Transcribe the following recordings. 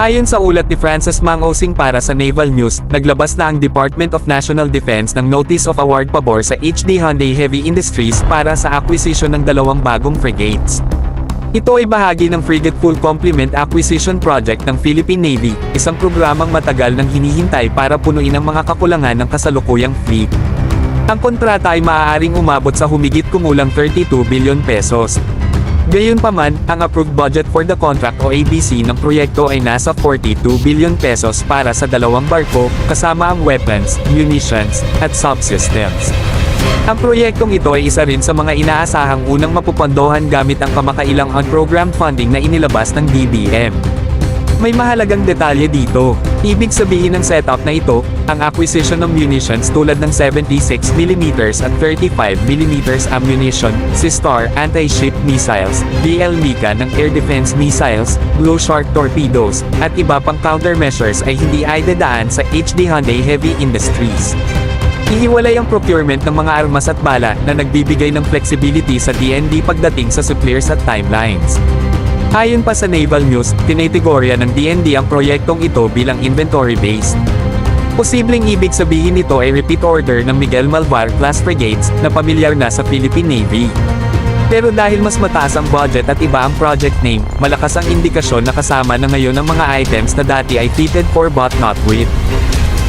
Ayon sa ulat ni Frances Mang Osing para sa Naval News, naglabas na ang Department of National Defense ng Notice of Award pabor sa HD Hyundai Heavy Industries para sa acquisition ng 2 bagong frigates. Ito ay bahagi ng Frigate Full Complement Acquisition Project ng Philippine Navy, isang programang matagal nang hinihintay para punuin ang mga kakulangan ng kasalukuyang fleet. Ang kontrata ay maaaring umabot sa humigit kumulang 32 billion pesos. Gayunpaman, ang approved budget for the contract o ABC ng proyekto ay nasa 42 billion pesos para sa 2 barko, kasama ang weapons, munitions, at subsystems. Ang proyektong ito ay isa rin sa mga inaasahang unang mapupondohan gamit ang kamakailang unprogrammed funding na inilabas ng DBM. May mahalagang detalye dito. Ibig sabihin ng setup na ito, ang acquisition ng munitions tulad ng 76mm at 35mm ammunition, SISTAR anti-ship missiles, BL-MICA ng air defense missiles, Blue Shark torpedoes, at iba pang countermeasures ay hindi ay dadaan sa HD Hyundai Heavy Industries. Ihiwalay ang procurement ng mga armas at bala na nagbibigay ng flexibility sa DND pagdating sa suppliers at timelines. Ayon pa sa Naval News, tinitigorya ng DND ang proyektong ito bilang inventory-based. Posibleng ibig sabihin nito ay repeat order ng Miguel Malvar class frigates na pamilyar na sa Philippine Navy. Pero dahil mas mataas ang budget at iba ang project name, malakas ang indikasyon na kasama na ngayon ang mga items na dati ay fitted for but not with.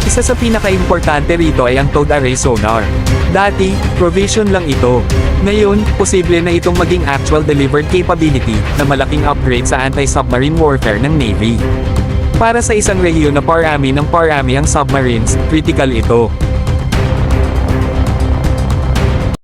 Isa sa pinaka-importante rito ay ang towed array sonar. Dati, provision lang ito. Ngayon, posible na itong maging actual delivered capability na malaking upgrade sa anti-submarine warfare ng Navy. Para sa isang rehiyon na parami ng parami ang submarines, critical ito.